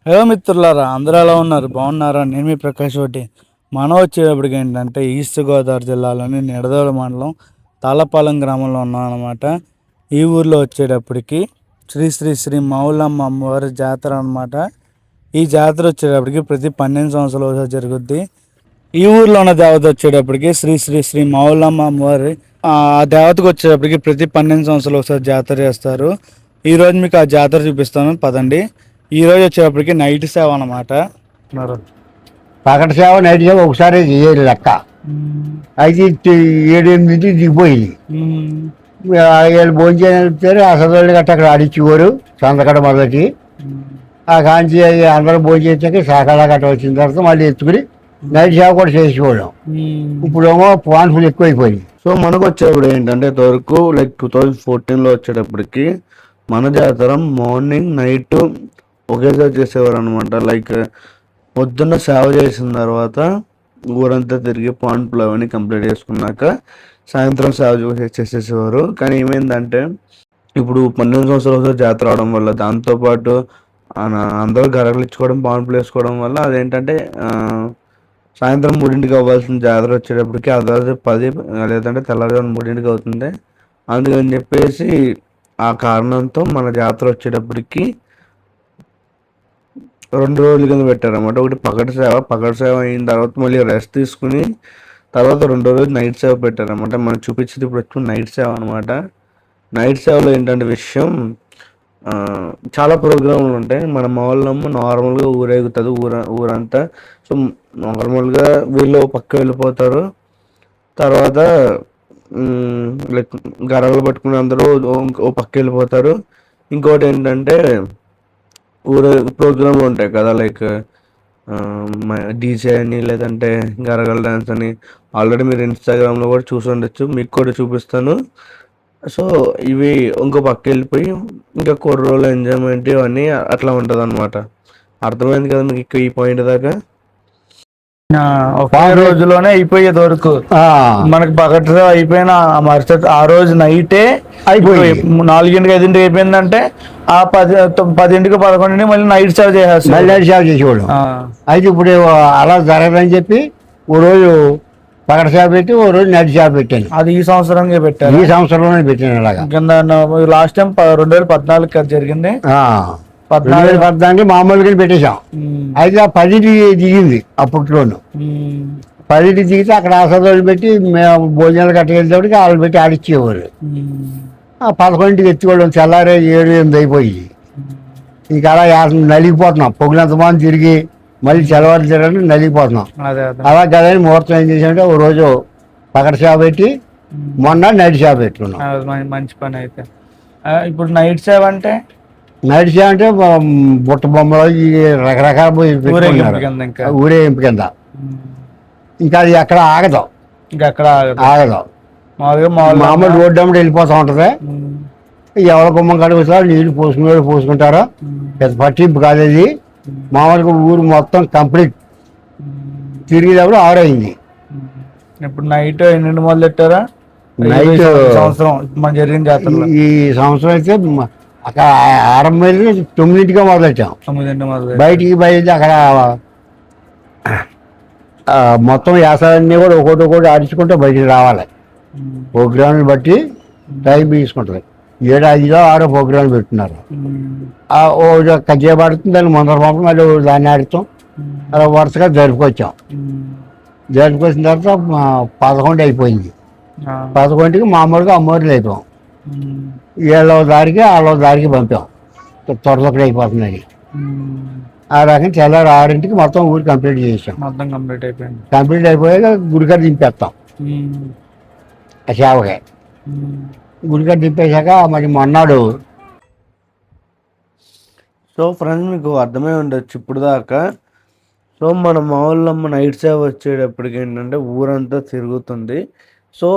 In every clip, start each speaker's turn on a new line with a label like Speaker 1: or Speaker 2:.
Speaker 1: Hello మిత్రులారా, అందరూ ఎలా ఉన్నారు? బాగున్నారా? నేను మీ ప్రకాష్ ఒకటి. మనం వచ్చేటప్పటికి ఏంటంటే ఈస్ట్ గోదావరి జిల్లాలోని నిడదవోలు మండలం తాళపాలెం గ్రామంలో ఉన్నాం అనమాట. ఈ ఊర్లో వచ్చేటప్పటికి శ్రీ శ్రీ శ్రీ మౌలమ్మ అమ్మవారి జాతర అనమాట. ఈ జాతర వచ్చేటప్పటికి ప్రతి 12 సంవత్సరాలు ఒకసారి జరుగుద్ది. ఈ ఊర్లో ఉన్న దేవత వచ్చేటప్పటికి శ్రీ శ్రీ శ్రీ మౌలమ్మ అమ్మవారి. ఆ దేవతకు వచ్చేటప్పటికి ప్రతి 12 సంవత్సరాలు ఒకసారి జాతర చేస్తారు. ఈ రోజు మీకు ఆ జాతర చూపిస్తాను, పదండి. ఈ రోజు వచ్చేటప్పటికి నైట్ సేవ అనమాట.
Speaker 2: పగటి సేవ నైట్ సేవ ఒకసారి చేయాలి లెక్క. అయితే 7-8 దిగిపోయింది. వీళ్ళు భోజనం చేస్తారు. అసలు గట్ట అక్కడ ఆడిచ్చేవారు సందకడ మొదటి. ఆ కాంచి అందరూ భోజనం చేసాక శాఖల గట్ట వచ్చిన తర్వాత మళ్ళీ ఎత్తుకుని నైట్ సేవ కూడా చేసేవాళ్ళం. ఇప్పుడేమో పాన్పులు ఎక్కువైపోయింది.
Speaker 3: సో మనకు వచ్చేటప్పుడు ఏంటంటే ఇంతవరకు 2014లో వచ్చేటప్పటికి మన జాతర మార్నింగ్ నైట్ ఒకేసారి చేసేవారు అనమాట. పొద్దున్న సేవ చేసిన తర్వాత ఊరంతా తిరిగి పాన్పులు అవన్నీ కంప్లీట్ చేసుకున్నాక సాయంత్రం సేవ చేసేసేవారు. కానీ ఏమైందంటే ఇప్పుడు 12 సంవత్సరాల జాతర అవడం వల్ల, దాంతోపాటు అందరూ గరగలు ఇచ్చుకోవడం, పాన్పులు వేసుకోవడం వల్ల అదేంటంటే సాయంత్రం 3ంటికి అవ్వాల్సిన జాతర వచ్చేటప్పటికి అర్ధరాత్రి 10 లేదంటే తెల్లవారుజామున 3ంటికి అవుతుంది. అందుకని చెప్పేసి ఆ కారణంతో మన జాతర వచ్చేటప్పటికి 2 రోజుల కింద పెట్టారన్నమాట. ఒకటి పగటి సేవ అయిన తర్వాత మళ్ళీ రెస్ట్ తీసుకుని తర్వాత 2వ రోజు నైట్ సేవ పెట్టారన్నమాట. మనం చూపించేది ఇప్పుడు వచ్చి నైట్ సేవ అనమాట. నైట్ సేవలో ఏంటంటే విషయం, చాలా ప్రోగ్రాంలు ఉంటాయి. మన మామూలు నార్మల్గా ఊరేగుతుంది ఊరంతా. సో నార్మల్గా వీళ్ళు పక్క వెళ్ళిపోతారు. తర్వాత గరలు పట్టుకుని అందరూ ఓ పక్క వెళ్ళిపోతారు. ఇంకోటి ఏంటంటే ప్రోగ్రాంలు ఉంటాయి కదా, డీజే అని లేదంటే గరగల డ్యాన్స్ అని. ఆల్రెడీ మీరు ఇన్స్టాగ్రామ్లో కూడా చూసి ఉండొచ్చు, మీకు కూడా చూపిస్తాను. సో ఇవి ఇంకో పక్క వెళ్ళిపోయి ఇంకా కుర్రోళ్ళు ఎంజాయ్మెంట్ ఇవన్నీ అట్లా ఉంటుంది అనమాట. అర్థమైంది కదా మీకు ఈ పాయింట్ దాకా?
Speaker 1: ఒకే రోజులోనే అయిపోయేది వరకు మనకి పగటి అయిపోయిన మరుసటి ఆ రోజు నైటే అయిపోయి 4ంటికి 5ంటికి అయిపోయిందంటే ఆ 10ంటికి 11ంటికి మళ్ళీ నైట్ సేవ చేసేస్తాం.
Speaker 2: మళ్ళీ నైట్ సేవ చేసేవాడు. అయితే ఇప్పుడు అలా జరగదని చెప్పి ఓ రోజు పగటి సేవ పెట్టి ఓ రోజు నైట్ సేవ పెట్టాను.
Speaker 1: అది ఈ సంవత్సరం పెట్టాను.
Speaker 2: ఈ సంవత్సరంలోనే పెట్టాను. అలాగా
Speaker 1: కింద లాస్ట్ టైం 2014 జరిగింది.
Speaker 2: 2014 మామూలుగా పెట్టేశాం. అయితే ఆ 10కి దిగింది. అప్పట్లోను 10కి దిగితే అక్కడ ఆసదోళ్ళు పెట్టి మేము భోజనాలు కట్టగలిగేటప్పటికి వాళ్ళు పెట్టి ఆడిచ్చేవారు. 11కి ఎత్తుకోవడం తెల్లారే 7-8 అయిపోయి ఇంకా అలా నలిగిపోతున్నాం. పొగినంత మంది తిరిగి మళ్ళీ తెల్లవారు తిరగడం నలిగిపోతున్నాం. అలా కదని ముహూర్తం ఏం చేసామంటే ఓ రోజు పగటి సేవ పెట్టి మొన్న నైట్ సేవ పెట్టుకున్నాం.
Speaker 1: మంచి పని. అయితే ఇప్పుడు నైట్ సేవ అంటే
Speaker 2: బుట్ట బొమ్మలు ఈ రకరకాల ఊరేగింపు కింద. ఇంకా అది ఎక్కడ ఆగదు. మామూలు రోడ్డు అమ్మడి వెళ్ళిపోతూ ఉంటది. ఎవరి గుమ్మం కాడికి వస్తారు, నీళ్లు పోసుకుంటారో పెద్ద పట్టింపు కాదు. అది మామూలుగా ఊరు మొత్తం కంప్లీట్ తిరిగేటప్పుడు 6 అయింది.
Speaker 1: ఇప్పుడు నైట్ 8 మొదలు పెట్టారా? నైట్ సంవత్సరం మన జరిగిన జాతర
Speaker 2: ఈ సంవత్సరం అయితే అక్కడ ఆరంభం 9ంటిగా మొదలెట్టాం. బయటికి బయలుదేరి అక్కడ మొత్తం యాసాలన్నీ కూడా ఒకటి ఆడించుకుంటే బయటికి రావాలి. ప్రోగ్రాంలు బట్టి టైం తీసుకుంటుంది. 7-5 ప్రోగ్రాంలు పెట్టున్నారు. కజ్జే పడుతుంది, దాన్ని ముందర పంపం, మళ్ళీ దాన్ని ఆడుతాం. అలా వరుసగా జరుపుకొచ్చాం. జరుపుకొచ్చిన తర్వాత 11 అయిపోయింది. 11కి మామూలుగా అమ్మవారులు అయిపోయాం. 7వ దారికి పంపాం. త్వరలో అయిపోతుందని ఆ రకంగా తెల్లారు 6ంటికి మొత్తం ఊరు కంప్లీట్ చేసాం. కంప్లీట్ అయిపోయాక గుడికాడ దింపేస్తాం. ఆ సేవకి గుడికాడ దింపేశాక మరి మొన్నాడు.
Speaker 3: సో ఫ్రెండ్స్, మీకు అర్థమై ఉండొచ్చు ఇప్పుడు దాకా. సో మన మామూలమ్మ నైట్ సేవ వచ్చేటప్పటికి ఏంటంటే ఊరంతా తిరుగుతుంది. సో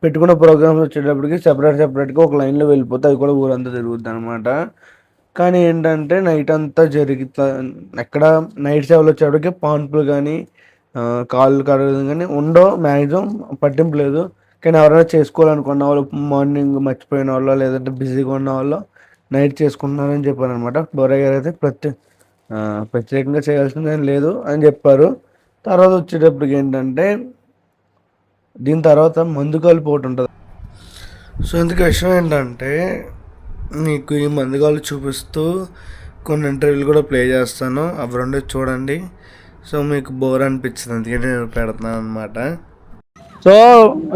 Speaker 3: పెట్టుకున్న ప్రోగ్రామ్స్ వచ్చేటప్పటికి సెపరేట్గా ఒక లైన్లో వెళ్ళిపోతే అవి కూడా ఊరంతా తిరుగుద్ది అనమాట. కానీ ఏంటంటే నైట్ అంతా ఎక్కడ నైట్ సేవలు వచ్చేటప్పటికి పాన్పులు కానీ కాళ్ళు కడగడం కానీ ఉండవు. మ్యాక్సిమం పట్టింపు లేదు. కానీ ఎవరైనా చేసుకోవాలనుకున్న వాళ్ళు, మార్నింగ్ మర్చిపోయిన వాళ్ళు, లేదంటే బిజీగా ఉన్న వాళ్ళు నైట్ చేసుకుంటున్నారని చెప్పారు అనమాట. బొర్రయ్య గారు అయితే ప్రత్యేకంగా చేయాల్సింది ఏం లేదు అని చెప్పారు. తర్వాత వచ్చేటప్పటికి ఏంటంటే దీని తర్వాత మందు కలుపు ఒకటి ఉంటుంది. సో ఇందుకు విషయం ఏంటంటే మీకు ఈ మందుగాలు చూపిస్తూ కొన్ని ఇంటర్వ్యూలు కూడా ప్లే చేస్తాను, అవి రెండు చూడండి. సో మీకు బోర్ అనిపించింది అందుకే నేను పెడుతున్నాను అనమాట.
Speaker 1: సో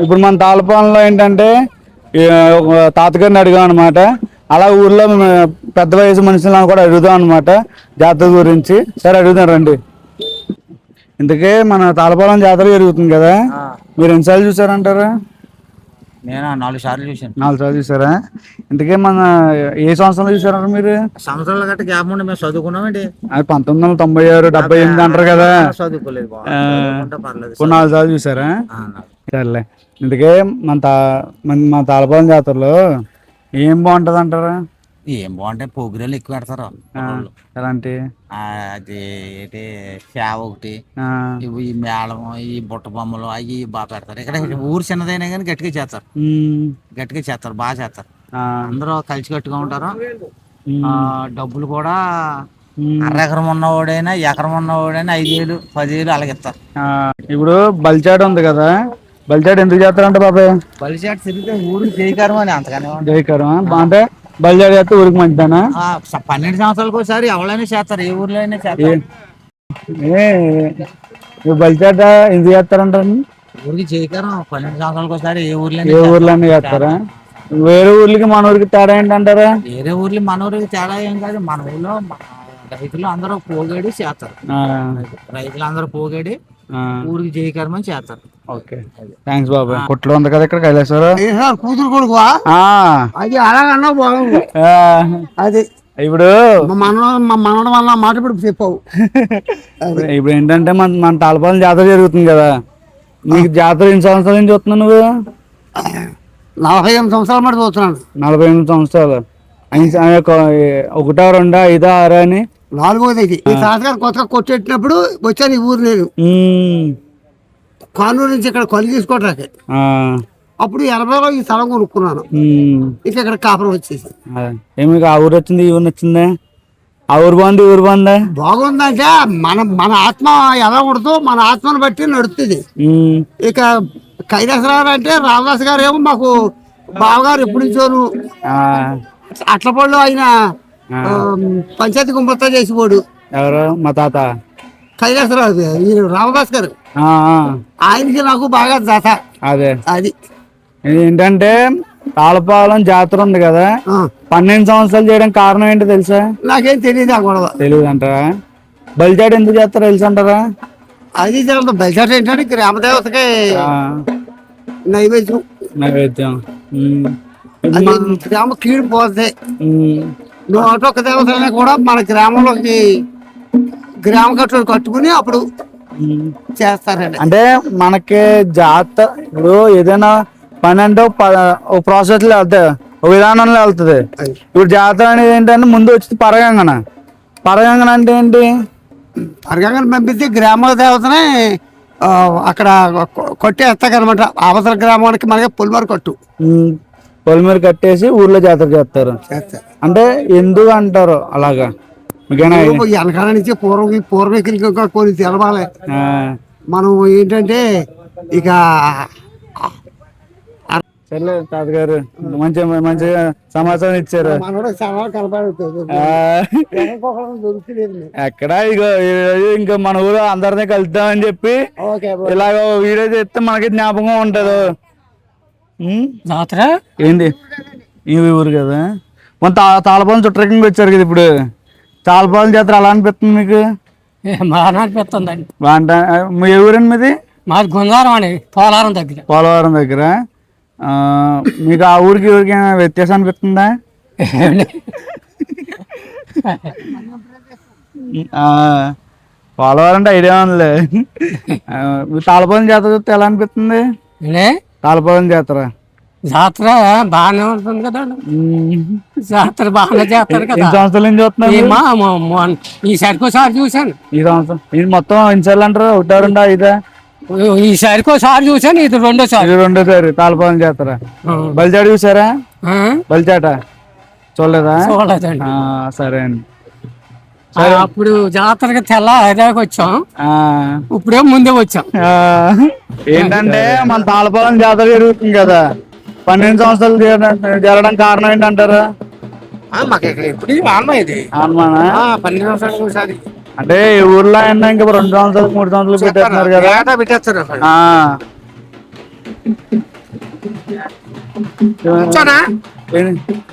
Speaker 1: ఇప్పుడు మన తాళపాలెంలో ఏంటంటే ఒక తాతగారిని అడిగాం అనమాట. అలా ఊర్లో పెద్ద వయసు మనుషులను కూడా అడుగుదాం అనమాట జాతర గురించి. సరే అడుగుదాం రండి. ఇంతకే మన తాళపాలెం జాతర జరుగుతుంది కదా, మీరు ఎన్నిసార్లు చూసారంటారా?
Speaker 4: నేను 4 సార్లు చూశాను.
Speaker 1: 4 సార్లు చూసారా? ఇంతకే మన ఏ సంవత్సరంలో చూసారా మీరు?
Speaker 4: సంవత్సరాల గట్ట గ్యాప్ ఉండి మేము చదువుకున్నామండి.
Speaker 1: అది 1996, 78 అంటారు కదా.
Speaker 4: చదువుకోలేదు, పర్లేదు.
Speaker 1: 4 సార్లు చూసారా? సర్లే. ఇంతకే మన తాళపాలెం జాతరలో ఏం బాగుంటది అంటారా?
Speaker 4: ఏం బాగుంటాయి, పోగిరాలు ఎక్కువ పెడతారు.
Speaker 1: ఎలాంటి?
Speaker 4: అది ఏంటి సేవ ఒకటి, ఇవి ఈ మేళం, ఈ బుట్ట బొమ్మలు అవి బాగా పెడతారు. ఇక్కడ ఊరు చిన్నదైనా కానీ గట్టిగా చేస్తారు, బాగా చేస్తారు. అందరూ కలిసి కట్టుగా ఉంటారు. డబ్బులు కూడా అరెకరం ఉన్నవాడైనా ఎకరం ఉన్నవాడైనా 5,000, 10,000 అలాగే ఇస్తారు.
Speaker 1: ఇప్పుడు బలిచాడ ఉంది కదా, బలిచాడ ఎందుకు చేస్తారంట బాబాయ్?
Speaker 4: బలిచాట తిరిగితే ఊరికి జయకరం అని అంతగానే
Speaker 1: జయకరం అంటే బలిచాడ చేస్తే ఊరికి మంచిదానా?
Speaker 4: 12 సంవత్సరాలకు ఒకసారి ఎవరైనా చేస్తారు, ఏ ఊర్లో అయినా చేస్తారు.
Speaker 1: బలిచాట ఎందుకు చేస్తారంటారు?
Speaker 4: ఊరికి జయకరం 12 సంవత్సరాలకు ఒకసారి ఏ
Speaker 1: ఊర్లో చేస్తారా? వేరే ఊర్లకి మన ఊరికి తేడా ఏంటంటారా?
Speaker 4: వేరే ఊర్లో మన ఊరికి తేడా ఏం కాదు. మన ఊర్లో రైతులు అందరూ పోగేడి చేస్తారు. రైతులు అందరూ పోగేడి ఊరికి జయకరం అని చేస్తారు.
Speaker 1: ఓకే, థ్యాంక్స్ బాబా. కొట్లో ఉంది కదా ఇక్కడ కైలాసవరం
Speaker 2: కూతురు కొడుకు అది అలాగన్నా బాగుంది. అది
Speaker 1: ఇప్పుడు
Speaker 2: మనడం వల్ల మాట ఇప్పుడు చెప్పావు.
Speaker 1: ఇప్పుడు ఏంటంటే మన తాళపాలెం జాతర జరుగుతుంది కదా, నీకు జాతర ఎన్ని సంవత్సరాల నుంచి చూస్తున్నావు నువ్వు?
Speaker 2: 48 సంవత్సరాల మాట చూస్తున్నాను.
Speaker 1: 48 సంవత్సరాలు. 1, 2, 5, 6 అని
Speaker 2: 4వది ఇది. ఈ తాతగారు కొత్తగా కొట్టేటినప్పుడు వచ్చాను ఈ ఊరు. నేను కానూరు నుంచి ఇక్కడ కొలి తీసుకోవడానికి అప్పుడు 80లో ఈ స్థలం కొనుక్కున్నాను. ఇక ఇక్కడ కాపురం వచ్చేసి
Speaker 1: ఏమి ఆ ఊరు వచ్చింది, ఈ ఊరు వచ్చిందా? ఆ ఊరు బాగుంది, ఊరు బాగుందా?
Speaker 2: బాగుందంటే మన ఆత్మ ఎలా ఉండదో మన ఆత్మను బట్టి నడుస్తుంది. ఇక కైలాసరావు అంటే రామదాస్ గారు ఏమో మాకు బావగారు ఎప్పటి నుంచోను అట్లపళ్ళు ఆయన పంచాయతీ గుంపతో చేసిపోడు.
Speaker 1: ఎవరు? మా తాత
Speaker 2: కైలాసరావు, రామదాస్ గారు. ఆయనకి నాకు బాగా జాత.
Speaker 1: అదే
Speaker 2: అది
Speaker 1: ఏంటంటే తాళపాలెం జాతర ఉంది కదా, 12 సంవత్సరాలు చేయడం కారణం ఏంటో తెలుసా?
Speaker 2: నాకేం తెలియదు. ఆ గొడవ
Speaker 1: తెలియదు అంటారా? బలిచాట ఎందుకు చేస్తారో తెలుసు అంటారా?
Speaker 2: అది బలిచాట ఏంటంటే గ్రామదేవతకి నైవేద్యం. గ్రామ కీడు పోతే ఒక దేవతలైనా కూడా మన గ్రామంలోకి గ్రామ కట్టుడు కట్టుకుని అప్పుడు చేస్తారండి.
Speaker 1: అంటే మనకి జాతర ఇప్పుడు ఏదైనా పని అంటే ఒక ప్రాసెస్ లో వెళ్తాయి, ఒక విధానంలో వెళ్తుంది. ఇప్పుడు జాతర అనేది ఏంటంటే ముందు వచ్చి పరగంగన అంటే ఏంటి?
Speaker 2: పరగంగన పంపిస్తే గ్రామ దేవతనే అక్కడ కొట్టేస్తాకనమాట. అవసర గ్రామానికి మనకి పొలిమర కట్టు,
Speaker 1: పొలిమర కట్టేసి ఊర్లో జాతర చేస్తారు. అంటే ఎందుకు అంటారు అలాగా?
Speaker 2: వెనకాల నుంచి పూర్వీకులు కొన్ని తెలవాలి. మనం ఏంటంటే ఇక
Speaker 1: సర్లే తాతగారు, మంచిగా సమాచారం ఇచ్చారు. ఎక్కడ ఇంకా మన ఊరు అందరినీ కలుద్దామని చెప్పి ఇలాగ వీడియో చేస్తే మనకి జ్ఞాపకం ఉంటది.
Speaker 4: జాతర
Speaker 1: ఏంటి ఈ ఊరు కదా, మన తాళపాలెం చుట్టరికంగా వచ్చారు కదా. ఇప్పుడు తాళపాలెం జాతర అలా అనిపిస్తుంది మీకు?
Speaker 4: బాగా అనిపిస్తుందండి.
Speaker 1: మీ ఏ ఊరండి మీది?
Speaker 4: మాది గుంజారం అండి,
Speaker 1: పోలవరం దగ్గర. మీకు ఆ ఊరికి ఊరికి వ్యత్యాసం అనిపిస్తుందా? పోలవరం అంటే ఐడియా ఉందిలే. తాళపాలెం జాతర చూస్తే ఎలా అనిపిస్తుంది? తాళపాలెం జాతర
Speaker 4: బాగానే ఉంటుంది కదా, జాతర బాగానే చేస్తారు కదా.
Speaker 1: సంవత్సరాల నుంచి చూస్తున్నాను.
Speaker 4: ఈసారికి ఒకసారి చూశాను.
Speaker 1: ఈ సంవత్సరం ఇది మొత్తం ఎన్నిసార్లు అంటారు? 1, 2, 5?
Speaker 4: ఈసారికి ఒకసారి చూశాను, ఇది రెండోసారి.
Speaker 1: తాళపాలెం జాతర. బలిచాట చూసారా? బలిచాట చూడలేదా?
Speaker 4: చూడలేదండి.
Speaker 1: సరే అండి.
Speaker 5: అప్పుడు జాతరకి తెల్ల హైదరాబాద్ వచ్చాం, ఇప్పుడేం ముందే వచ్చాం.
Speaker 1: ఏంటంటే మన తాళపాలెం జాతర జరుగుతుంది కదా, 12 సంవత్సరాలు జరగడం కారణం ఏంటంటారు?
Speaker 5: మాకు ఇక్కడ ఇప్పుడు ఆన్మా ఇది
Speaker 1: అనుమానా?
Speaker 5: 12 సంవత్సరాలు ఒకసారి
Speaker 1: అంటే ఈ ఊర్లో అయినా ఇంకా 2 సంవత్సరాలు 3 సంవత్సరాలు పెట్టేస్తున్నారు కదా.
Speaker 5: పెట్టేస్తారు.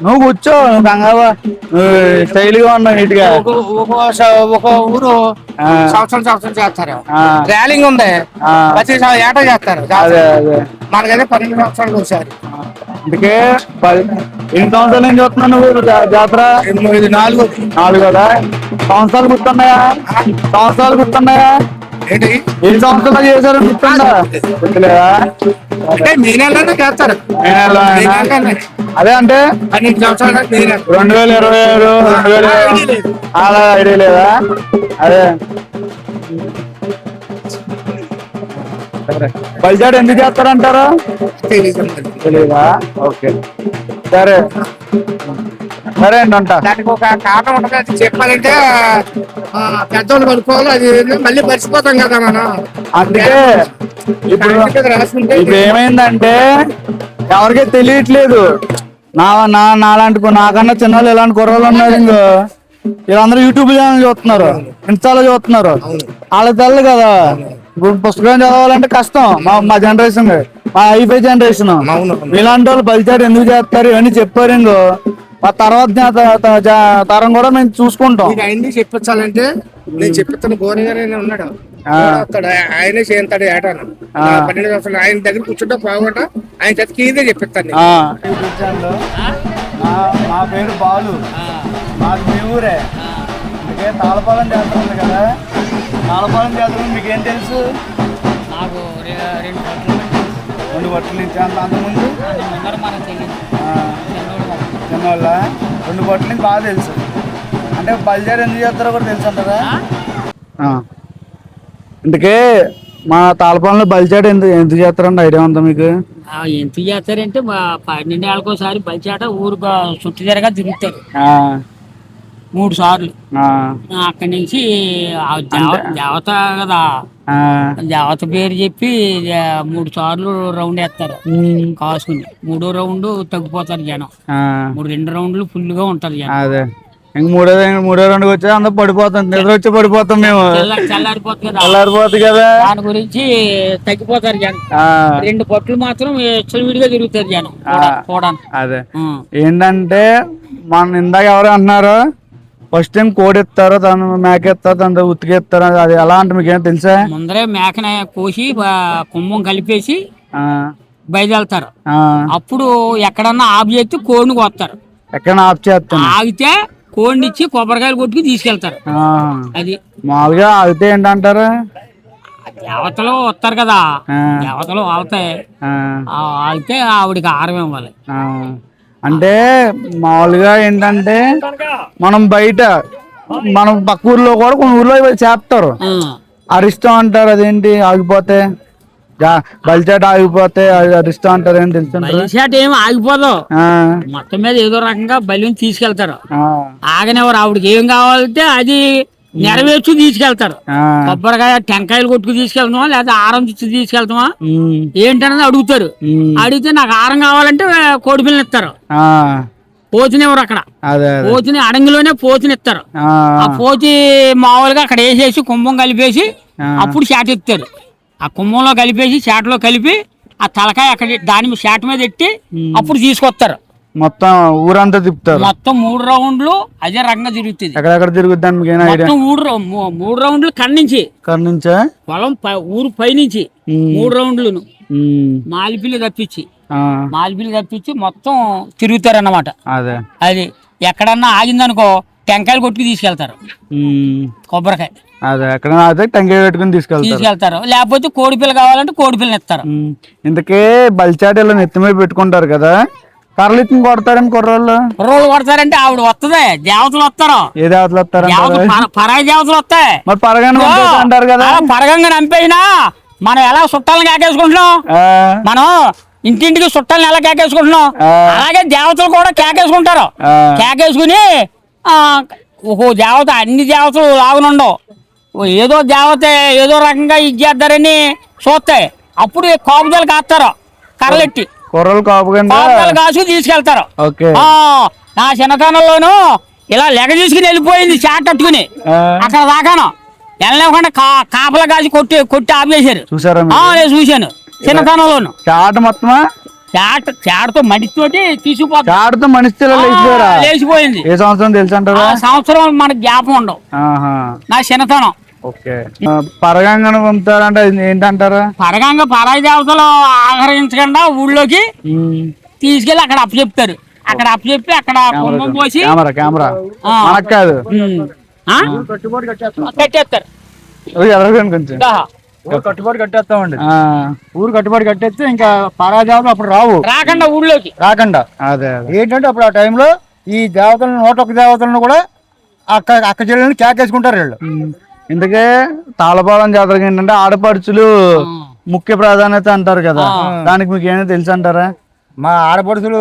Speaker 1: నువ్వు కూర్చో, నువ్వు కంగావా, స్టైల్ గా ఉన్నావు నీట్ గా.
Speaker 5: ఒక ఊరు సంవత్సరం చేస్తారు, ర్యాలింగ్ ఉంది, ప్రతి ఏటా చేస్తారు.
Speaker 1: అదే అదే
Speaker 5: మనకైతే 12 సంవత్సరాలు ఒకసారి.
Speaker 1: అందుకే ఎన్ని సంవత్సరాల నుంచి చూస్తున్నావు నువ్వు జాతర? 4 కదా. సంవత్సరాలు గుర్తున్నాయా?
Speaker 5: ఏంటి
Speaker 1: ఎన్ని సంవత్సరాలు చేశారు గుర్తుందా?
Speaker 5: మే నెలలోనే చేస్తారు.
Speaker 1: అదే అంటే
Speaker 5: 12 సంవత్సరాలు
Speaker 1: 2026 2000 అలా ఐడియా లేదా? అదే బల్జాడ్ ఎందుకు చేస్తారంటారు? తెలీదా? ఓకే, సరే సరే అండి అంట.
Speaker 5: దానికి ఒక కారణం ఉంటుంది, అది చెప్పాలంటే పెద్దోళ్ళు కనుక్కోవాలి, అది మళ్ళీ మర్చిపోతాం కదా మనం.
Speaker 1: అందుకే ఇప్పుడు ఏమైందంటే ఎవరికీ తెలియట్లేదు. నాలాంటి నాకన్నా చిన్నవాళ్ళు ఇలాంటి కుర్రలు ఉన్నారు, ఇంకో వీళ్ళందరూ యూట్యూబ్ ఛానల్ చూస్తున్నారు, ఇన్స్టాలో చూస్తున్నారు. వాళ్ళకి తెలదు కదా. ఇప్పుడు పుస్తకం చదవాలంటే కష్టం. మా జనరేషన్, మా హైఫై జనరేషన్, ఇలాంటి వాళ్ళు బలిచాడు ఎందుకు చేస్తారు ఇవన్నీ చెప్పారు. ఇంకో మా తర్వాత తరం కూడా మేము చూసుకుంటాం.
Speaker 5: ఆయన్ని చెప్పించాలంటే నేను చెప్పిస్తాను, గోరి గారు ఉన్నాడు, ఆయనే చేస్తాడు ఏటాను. 12 సంవత్సరాలు ఆయన దగ్గర కూర్చుంటే బాగుంటా, ఆయన చేతికి ఇదే చెప్పిస్తాను.
Speaker 1: మా పేరు బాలు, మాది మీ ఊరే. అందుకే తాళపాలెం జాతర ఉంది కదా, తాళపాలెం జాతర మీకేం తెలుసు?
Speaker 6: నాకు
Speaker 1: 2 బట్టలు నుంచి అంతకుముందు చిన్నవాళ్ళ 2 బట్టల నుంచి బాగా తెలుసు. అంటే బల్జారు ఎందుకు చేస్తారో కూడా తెలుసు అంటారా? అందుకే మా తాళపాలెంలో బలిచాట ఎందుకు చేస్తారండి ఐడియా ఉందా మీకు?
Speaker 6: ఎందుకు చేస్తారంటే 12 ఏళ్ళకోసారి బలిచాట ఊరు చుట్టూ తిరగా తిరుగుతారు 3 సార్లు. అక్కడి నుంచి దేవత కదా, దేవత పేరు చెప్పి 3 సార్లు రౌండ్ వేస్తారు కాసుకుని. 3వ రౌండ్ తగ్గిపోతారు జనం, 2 రౌండ్లు ఫుల్ గా ఉంటారు జనం.
Speaker 1: అదే ఇంక మూడో రౌండ్కి వచ్చి అందరూ పడిపోతాం, నిద్ర వచ్చి పడిపోతాం మేము, చల్లారిపోతుంది కదా.
Speaker 6: దాని గురించి తగ్గిపోతారు జనం. 2 పట్లు మాత్రం విడిగా తిరుగుతారు జనం చూడడానికి.
Speaker 1: అదే ఏంటంటే మన ఇందాక ఎవరు అంటున్నారు, ఫస్ట్ టైం కోడి ఎత్తారో దాన్ని మేకెత్తారో దాని ఉతికెత్తారో, అది ఎలా అంటే మీకేం తెలుసా?
Speaker 6: ముందరే మేకని కోసి కుంభం కలిపేసి బయలుదేరుతారు. అప్పుడు ఎక్కడన్నా ఆఫ్ చేస్తే కోడిని కొత్తారు.
Speaker 1: ఎక్కడ ఆఫ్ చేస్తాను
Speaker 6: ఆగితే కోడిని ఇచ్చి కొబ్బరికాయలు కొట్టుకు తీసుకెళ్తారు. అది
Speaker 1: మామూలుగా ఆగితే ఏంటంటారు,
Speaker 6: దేవతలు వస్తారు కదా, దేవతలు వాళ్తాయి, ఆగితే ఆవిడకి ఆహారం ఇవ్వాలి.
Speaker 1: అంటే మామూలుగా ఏంటంటే మనం బయట మనం పక్క ఊర్లో కూడా కొన్ని ఊర్లో చేస్తారు, అరిష్టం అంటారు. అదేంటి ఆగిపోతే బలిచాట ఆగిపోతే అరిష్టం అంటారు, ఏంటి తెలుసు?
Speaker 6: బలిచాట ఏమి ఆగిపోదు, మొత్తం మీద ఏదో రకంగా బలిని తీసుకెళ్తారు. ఆగనివ్వరు. ఆవిడకి ఏం కావాలంటే అది నెరవేర్చు తీసుకెళ్తారు. కొబ్బరికాయ టెంకాయలు కొట్టుకు తీసుకెళ్తామా లేదా ఆరం చుట్టూ తీసుకెళ్తామా ఏంటనేది అడుగుతారు. అడిగితే నాకు ఆరం కావాలంటే కోడి పిల్లని ఇస్తారు. పోతినివ్వరు అక్కడ, పోతిని అడంగిలోనే పోతిని ఇస్తారు. ఆ పోతి మామూలుగా అక్కడ వేసేసి కుంభం కలిపేసి అప్పుడు చేట ఎత్తారు. ఆ కుంభంలో కలిపేసి చేటలో కలిపి ఆ తలకాయ అక్కడ దాని చేట మీద ఎట్టి అప్పుడు తీసుకొస్తారు.
Speaker 1: మొత్తం ఊరంతా తిప్పుతారు.
Speaker 6: మొత్తం 3 రౌండ్లు అదే రకంగా తిరుగుతుంది.
Speaker 1: ఎక్కడెక్కడ తిరుగుద్దాం
Speaker 6: మొత్తం 3 రౌండ్లు కన్నుంచి పొలం ఊరు పైనుంచి 3 రౌండ్లు మాలిపిల్లి తప్పించి మొత్తం తిరుగుతారన్నమాట. అది ఎక్కడన్నా ఆగిందనుకో టెంకాయలు కొట్టుకు తీసుకెళ్తారు, కొబ్బరికాయ
Speaker 1: టెంకాయ పెట్టుకుని తీసుకెళ్తారు.
Speaker 6: లేకపోతే కోడిపిల్ల కావాలంటే కోడిపిల్లని ఇస్తారు.
Speaker 1: ఇంతకే బలిచాటలో నెత్తి మీద పెట్టుకుంటారు కదా, కర్రలు ఇచ్చి కొడతారని కుర్రోళ్ళు
Speaker 6: కొడతారంటే ఆవిడ వస్తుంది, దేవతలు వస్తారు.
Speaker 1: ఏ దేవతలు వస్తారు?
Speaker 6: పరాయి దేవతలు వస్తాయి.
Speaker 1: మరి పరగంగా అంటారు కదా,
Speaker 6: పరగంగా నంపైనా మనం ఎలా చుట్టాలను కేకేసుకుంటున్నాం, మనం ఇంటింటికి చుట్టాలను ఎలా కేకేసుకుంటున్నాం అలాగే దేవతలు కూడా కేకేసుకుంటారు. కేకేసుకుని ఓహో దేవత అన్ని దేవతలు లాగునుండవు. ఏదో దేవత ఏదో రకంగా ఇది చేద్దారని చూస్తాయి. అప్పుడు కాపుదలు కాస్తారు కర్రలెట్టి,
Speaker 1: కుర్రలు కాపు కింద.
Speaker 6: కాపుదలు కాసు తీసుకెళ్తారు.
Speaker 1: ఓకే.
Speaker 6: నా చిన్నతనంలోను ఇలా లెగ తీసుకుని వెళ్ళిపోయింది చాట్ కట్టుకుని అక్కడ దాకాను వెళ్ళలేకుండా కాపలా కాసి కొట్టి ఆపేశారు.
Speaker 1: చూసారా
Speaker 6: నేను చూశాను చిన్నతనంలోను.
Speaker 1: చాట మొత్తమా?
Speaker 6: చాటతో మడితోటి తీసుకుపోతా.
Speaker 1: చాటతో మనిషి
Speaker 6: లేచిపోయింది.
Speaker 1: ఏ సంవత్సరం తెలుసు అంటారా?
Speaker 6: సంవత్సరం మనకు జ్ఞాపకం ఉండవు. నా చిన్నతనం.
Speaker 1: ఓకే. పరగంగను పంపుతారంటే ఏంటంటారా?
Speaker 6: పరగంగ పరాయి దేవతలు ఆహరించకుండా ఊళ్ళోకి తీసుకెళ్లి అక్కడ అప్పచెప్తారు. అక్కడ అప్పచెప్పి అక్కడ కుంభం పోసి
Speaker 1: కెమెరా మనకు కాదు
Speaker 6: కట్టేస్తారు.
Speaker 1: కొంచెం
Speaker 2: కట్టుబాటు కట్టేస్తామండి. ఊరు కట్టుబాటు కట్టేస్తే ఇంకా పరాజాలు అప్పుడు రాకుండా
Speaker 6: ఊళ్ళోకి
Speaker 1: రాకుండా. అదే
Speaker 2: ఏంటంటే అప్పుడు ఆ టైంలో ఈ దేవతలను 101 దేవతలను కూడా అక్క చెల్లెలను కేకేసుకుంటారు వీళ్ళు.
Speaker 1: ఇందుకే తాళపాలెం జాతరకి ఏంటంటే ఆడపడుచులు ముఖ్య ప్రాధాన్యత అంటారు కదా, దానికి మీకు ఏమైనా తెలుసు అంటారా?
Speaker 2: మా ఆడపడుచులు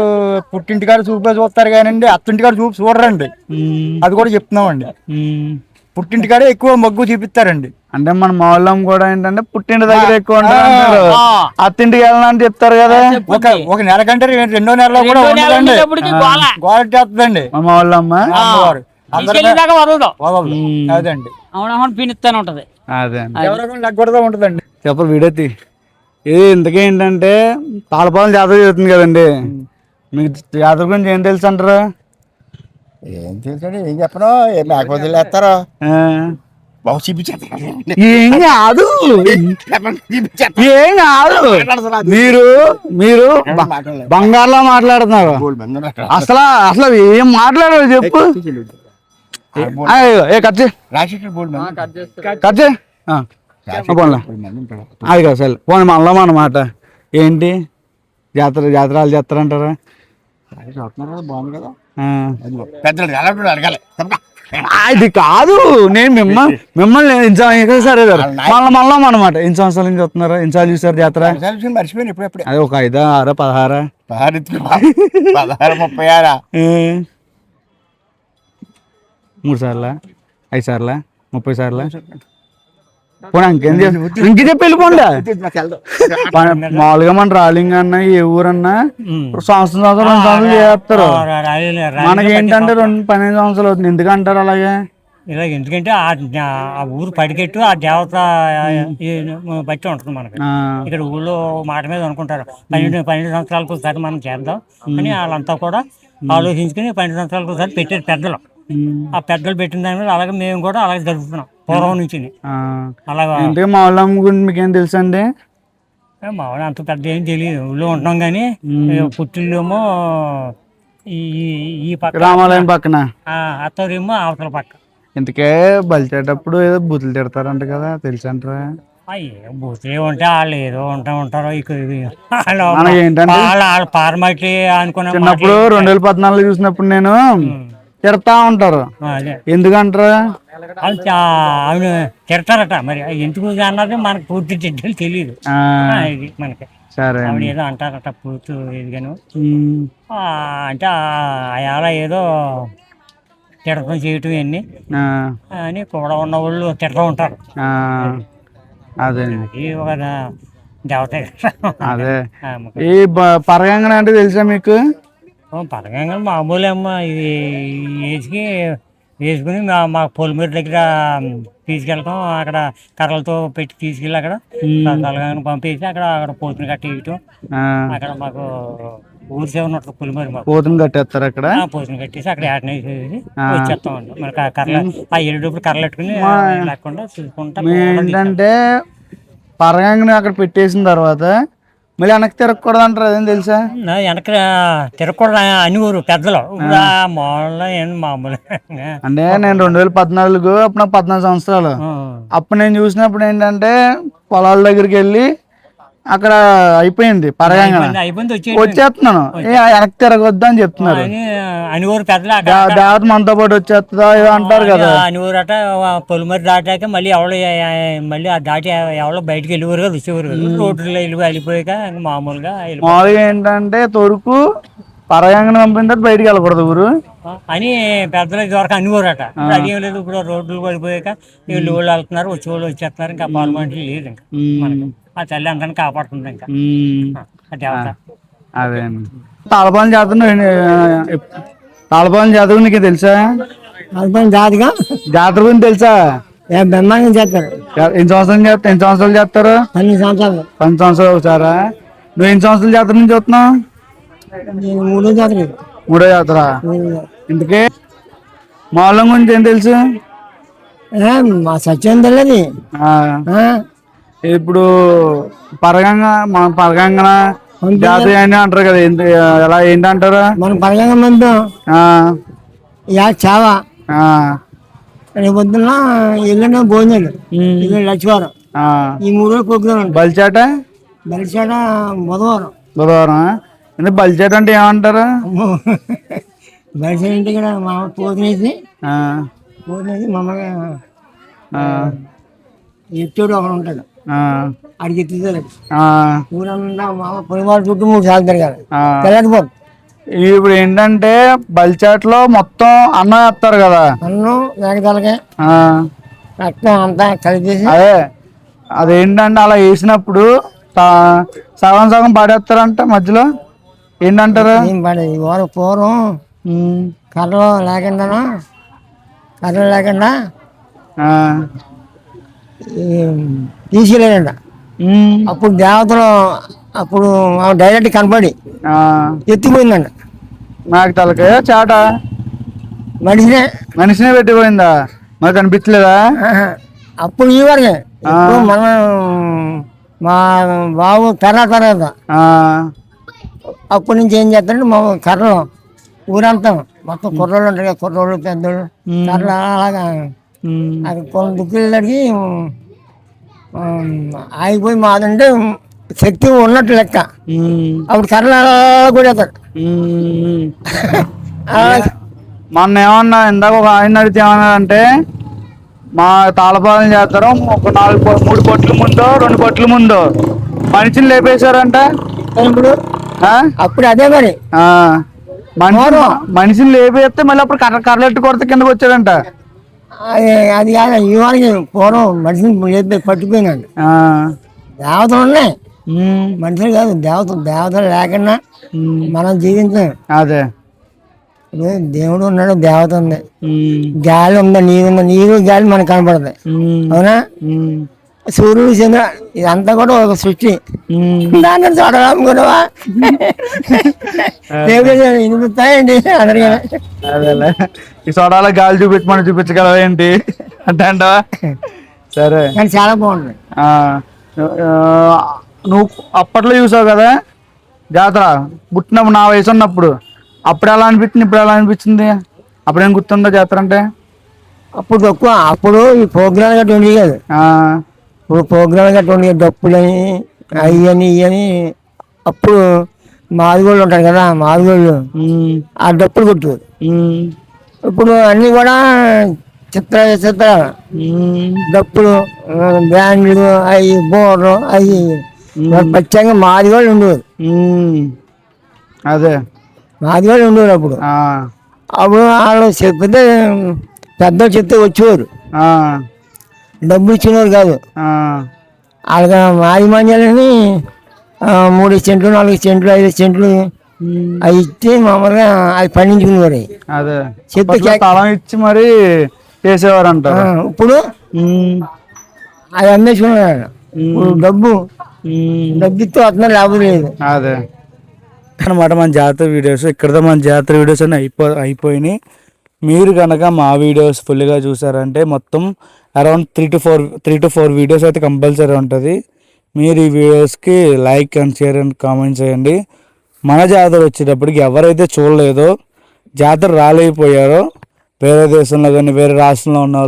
Speaker 2: పుట్టింటికాడ చూపే చూస్తారు కానండి, అత్తింటికాడ చూడరండి. అది కూడా చెప్తున్నామండి. పుట్టింటికాడే ఎక్కువ మొగ్గు చూపిస్తారండి.
Speaker 1: అంటే మన మాళ్ళం కూడా ఏంటంటే పుట్టింటి దగ్గర ఎక్కువ ఉంటారు, అత్తింటికి వెళ్ళాలని చెప్తారు కదా.
Speaker 2: ఒక నెల కంటే 2వ నెలలో కూడా ఉండదండి, గోడ చేస్తుందండి
Speaker 1: మా మాళ్ళమ్మ.
Speaker 2: అదండి
Speaker 6: పినిస్తానే ఉంటది.
Speaker 1: అదే
Speaker 2: లగ్గొడతా ఉంటదండి.
Speaker 1: చెప్పరు వీడైతే ఇది. ఇంతకీ ఏంటంటే తాళపాలెం జాతర జరుగుతుంది కదండి, మీకు జాతర గురించి ఏం తెలుసు అంటారా?
Speaker 2: ఏం తెలుసండి, ఏం చెప్పను, లేకపోతే వదిలేస్తారో
Speaker 1: ఏం కాదు, ఏం కాదు. మీరు బంగారులో మాట్లాడుతున్నారు. అసలు ఏం మాట్లాడారు చెప్పు. కట్ అది కదా సార్ పోనీ మళ్ళా అన్నమాట. ఏంటి జాతరాలు చేస్తారంటారా? అది కాదు, నేను మిమ్మల్ని సరే మళ్ళా అనమాట. ఎన్ని సంవత్సరాల నుంచి వస్తున్నారా? ఎన్నిసార్లు చూసారు జాతర?
Speaker 2: మర్చిపోయాను ఇప్పుడు.
Speaker 1: అది ఒక 5, 6, 16,
Speaker 2: 36
Speaker 1: 3 సార్లా, 5 సార్లా, 30 సార్లా? ఇంకే చెప్పి వెళ్ళిపోండి. మామూలుగా మన రాలింగ్ అన్న ఏ ఊరన్నా సంవత్సరం 2 సంవత్సరాలు చేస్తారు. మనకి ఏంటంటే 12 సంవత్సరాలు అవుతుంది. ఎందుకంటారు అలాగే?
Speaker 7: ఇలా ఎందుకంటే ఆ ఊరు పడికెట్టు ఆ దేవత బట్టి ఉంటుంది మనకి. ఇక్కడ ఊళ్ళో మాట మీద అనుకుంటారు 12 సంవత్సరాలకు ఒకసారి మనం చేద్దాం అని వాళ్ళంతా కూడా ఆలోచించుకుని 12 సంవత్సరాలకు ఒకసారి పెట్టారు పెద్దలు. ఆ పెద్దలు పెట్టిన దాని మీద అలాగే మేము కూడా అలాగే జరుపుతున్నాం పూర్వం నుంచి. అలాగా
Speaker 1: మామూలు గురించి మీకేం తెలుసు అండి?
Speaker 7: మామూలు అంత పెద్ద ఏం తెలియదు, ఊళ్ళో ఉంటున్నాం కానీ పుట్టిల్లేమో ఈ పక్క
Speaker 1: రామాలయం పక్కన,
Speaker 7: అత్తరేమో అవతల పక్క.
Speaker 1: ఇంతకే బలిచేటప్పుడు ఏదో బూతులు తిడతారంట కదా, తెలుసు అంటారా?
Speaker 7: బూతులే ఉంటే వాళ్ళు ఏదో ఉంటారో
Speaker 1: ఏంటంటే
Speaker 7: వాళ్ళ పారమట్టి అనుకున్న.
Speaker 1: చిన్నప్పుడు 2014 చూసినప్పుడు నేను తిడతా ఉంటారు, ఎందుకంటారా?
Speaker 7: ఆవిడ తిడతారట, మరి ఎందుకు అన్నది మనకు పూర్తి డీటెయిల్ తెలియదు. ఇది మనకి
Speaker 1: సరే
Speaker 7: ఆవిడ ఏదో అంటారట పూర్తి ఎదిగాను అంటే అలా ఏదో తిడతం చేయటం ఇవన్నీ అని కూడా ఉన్న వాళ్ళు తిడతా ఉంటారు.
Speaker 1: అదే
Speaker 7: ఒక దేవత.
Speaker 1: అదే ఈ పరగంగన అంటే తెలుసా మీకు?
Speaker 7: పరగంగా మామూలు అమ్మ, ఇది ఏజ్కి వేసుకుని మా పొలిమేరు దగ్గర తీసుకెళ్ళటం, అక్కడ కర్రలతో పెట్టి తీసుకెళ్ళి అక్కడ తలగాని పంపేసి అక్కడ పోతుని కట్టేయటం. అక్కడ మాకు ఊరి సేవ ఉంటుంది పొలిమేరు, మాకు
Speaker 1: పోతుని కట్టేస్తారు. అక్కడ
Speaker 7: పోతుని కట్టేసి అక్కడ యాటన వేసేసి వచ్చేస్తామండి. మరి కర్రలు ఆ ఎరుడప్పుడు కర్రలు పెట్టుకుని లేకుండా చూసుకుంటా.
Speaker 1: ఏంటంటే పరగంగని అక్కడ పెట్టేసిన తర్వాత మళ్ళీ వెనక్కి తిరగకూడదు అంటారు, అదేం తెలుసా?
Speaker 7: వెనక తిరగకూడదు అని ఊరు పెద్దలు. మామూలు
Speaker 1: అంటే నేను 2014 అప్పుడు నాకు 14 సంవత్సరాలు. అప్పుడు నేను చూసినప్పుడు ఏంటంటే పొలాల దగ్గరికి వెళ్ళి అక్కడ అయిపోయింది పరగంగన, వచ్చేస్తున్నాను వెనక్కి తిరగొద్దు అని చెప్తున్నారు. దేవత మనతో పాటు వచ్చేస్తుందా ఏదో అంటారు కదా.
Speaker 7: అనివరట పొలిమరి దాటాక మళ్ళీ మళ్ళీ ఆ దాటి ఎవరో బయటకు వెళ్ళేవారు కదా, వచ్చేవారు కదా. రోడ్లు వెళ్ళిపోయాక మామూలుగా
Speaker 1: ఏంటంటే తొరుకు పరగంగన పంపిన తర్వాత బయటికి వెళ్ళకూడదు ఊరు.
Speaker 7: అని పెద్దలు ఇదివరకు అనుకోరట. ఇప్పుడు అదేం లేదు. ఇప్పుడు రోడ్లు పడిపోయాక వీళ్ళు ఊళ్ళు వెళ్తున్నారు, వచ్చి వాళ్ళు వచ్చేస్తున్నారు. ఇంకా పాలు మనుషులు లేదు. ఇంకా మనకి ఆ తల్లి అందరిని కాపాడుతుంది. ఇంకా ఆ దేవత.
Speaker 1: అదే తాళపాలెం జాతర నీకు తెలుసా?
Speaker 6: జాతిగా
Speaker 1: జాతర గురించి తెలుసా?
Speaker 6: బ్రహ్మాండం చేస్తారు.
Speaker 1: ఎన్ని సంవత్సరాలు చేస్తారు?
Speaker 6: 12 సంవత్సరాలు.
Speaker 1: 12 సంవత్సరాలు ఒకసారా? నువ్వు ఎన్ని సంవత్సరాల జాతర నుంచి చూస్తున్నావు?
Speaker 6: 3వ జాతర.
Speaker 1: 3వ జాతర. ఇందుకే మామూలు గురించి ఏం తెలుసు?
Speaker 6: మా సత్యం తెలియదు.
Speaker 1: ఇప్పుడు పరగంగన జాతర అని అంటారు కదా, ఎలా ఏంటంటారు?
Speaker 6: మనం పరగంగా పంపాం. చావా రేపు పొద్దున్న ఎల్లుండి భోజనాలు, లక్ష్మీవారం, ఈ 3 రోజులు ప్రోగ్రాం ఉంటుంది.
Speaker 1: బలిచాట బుధవారం. ఎందుకు బలిచాట అంటే ఏమంటారు?
Speaker 6: బలిచాట అంటే ఇక్కడ మా పోతునేసి మమ్మల్ని ఎత్తోడు ఒకడు ఉంటాడు, అడిగి ఎత్తుతాడు. ఊరంతా మా పొలివాళ్ళ చుట్టూ 3 సార్లు తిరగాలి, తెల్లటిపోదు.
Speaker 1: ఇప్పుడు ఏంటంటే బలిచాట్లో మొత్తం అన్నం వేస్తారు కదా,
Speaker 6: అన్నం లేకతలకే రక్తం అంతా కలిపేసి.
Speaker 1: అదేంటంటే అలా వేసినప్పుడు సగం సగం పడేస్తారంట మధ్యలో, ఏంటంటారు?
Speaker 6: పూర్వం కర్రలు లేకుండా తీసుకెళ్ళాడంట. అప్పుడు దేవతలు అప్పుడు డైరెక్ట్ కనపడి ఎత్తిపోయిందంట.
Speaker 1: నాకు తలకే చాట మనిషినే పెట్టిపోయిందా? మరి కనిపించలేదా?
Speaker 6: అప్పుడు ఈ వరకే. మనం మా బాబు తర్వాత అప్పటి నుంచి ఏం చేస్తారంటే మా కర్రలు ఊరంతా మొత్తం కుర్రోళ్ళు ఉంటారు కదా, కుర్రోళ్ళు పెద్దోళ్ళు కర్రలు అలాగా కొన్ని దుక్కులకి ఆగిపోయి మాదంటే శక్తి ఉన్నట్టు లెక్క. అప్పుడు కర్రలు అలా కొడేస్తారు.
Speaker 1: మొన్న ఏమన్నా ఇందాక ఒక ఆయన అడిగితే ఏమన్నారంటే, మా తాళపాలెం చేస్తారు ఒక 3 పొట్లు ముందో 2 పొట్ల ముందో మనిషిని లేపేశారంట.
Speaker 6: ఇప్పుడు అప్పుడు అదే మరి
Speaker 1: మనిషిని లేపేస్తే మళ్ళీ అప్పుడు కర్రలెట్టు కొరత కిందకు వచ్చాడంట.
Speaker 6: అది కాదు, ఈ వారికి పూర్వం మనిషిని లేపి పట్టుకుపోయినాడు. దేవతలు ఉన్నాయి, మనుషులు కాదు. దేవతలు లేకుండా మనం జీవించాం.
Speaker 1: అదే
Speaker 6: దేవుడు ఉన్నాడు, దేవత ఉంది, గాలి ఉందా, నీరు గాలి మనకు కనపడతాయి. అవునా? సూర్యుడు చంద్ర ఇదంతా కూడా ఒక సృష్టి. దాన్ని చూడడం కూడా వినిపిస్తాయండి అందరికీ.
Speaker 1: అదేలే, ఈ సోడాలో గాలి చూపించగలవా ఏంటి అంటే అంటావా? సరే,
Speaker 6: కానీ చాలా బాగుంటుంది.
Speaker 1: నువ్వు అప్పట్లో చూసావు కదా జాతర, పుట్టినప్పుడు నా వయసు ఉన్నప్పుడు, అప్పుడు ఎలా అనిపించింది, ఇప్పుడు ఎలా అనిపించింది? అప్పుడేం గుర్తుందా జాతర అంటే?
Speaker 6: అప్పుడు తక్కువ. అప్పుడు ఈ ప్రోగ్రామ్ గట్ట ఉండేది కాదు. ఇప్పుడు ప్రోగ్రామ్ గట్ట ఉండేది, డప్పులని అయ్యని ఇవని. అప్పుడు మాదిగోళ్ళు ఉంటారు కదా, మాదిగోళ్ళు ఆ డప్పులు కొట్టుకోరు. ఇప్పుడు అన్నీ కూడా చిత్ర డప్పులు, బ్యాండ్లు, అవి బోర్లు, అవి ప్రత్యేకంగా మాదిగోళ్ళు ఉండేవారు.
Speaker 1: అదే
Speaker 6: మాదిగోళ్ళు ఉండేవారు. అప్పుడు వాళ్ళు చెప్తే పెద్దలు చెప్తే వచ్చేవారు, డబ్బులు ఇచ్చినవారు కాదు. వాళ్ళకి మాదిమాన్యాలని 3 సెంట్లు 4 సెంట్లు 5 సెంట్లు అవి ఇచ్చి మామూలుగా అవి పండించుకునేవారు.
Speaker 1: చెప్తే స్థలం ఇచ్చి మరి చేసేవారు అంట.
Speaker 6: ఇప్పుడు అది అమ్మేసుకున్నారు. డబ్బు ఇస్తే వస్తున్నారు, లాభం లేదు.
Speaker 1: అదే అనమాట మన జాతర వీడియోస్. ఇక్కడతో మన జాతర వీడియోస్ అన్నీ అయిపోయినాయి. మీరు కనుక మా వీడియోస్ ఫుల్గా చూసారంటే మొత్తం అరౌండ్ 3 to 4 వీడియోస్ అయితే కంపల్సరీ ఉంటుంది. మీరు ఈ వీడియోస్కి like and share and comment చేయండి. మన జాతర వచ్చేటప్పటికి ఎవరైతే చూడలేదో, జాతర రాలేకపోయారో, వేరే దేశంలో కానీ వేరే రాష్ట్రంలో ఉన్న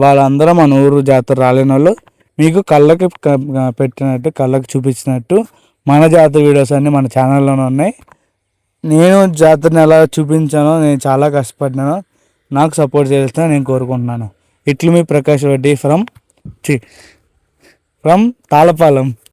Speaker 1: వాళ్ళందరూ మన ఊరు జాతర రాలేని వాళ్ళు మీకు కళ్ళకి పెట్టినట్టు, కళ్ళకి చూపించినట్టు మన జాతర వీడియోస్ అన్నీ మన ఛానల్లోనే ఉన్నాయి. నేను జాతరని ఎలా చూపించానో, నేను చాలా కష్టపడినాను, నాకు సపోర్ట్ చేస్తానని నేను కోరుకుంటున్నాను. ఇట్లు మీ ప్రకాష్ రెడ్డి ఫ్రమ్ తాళపాలెం.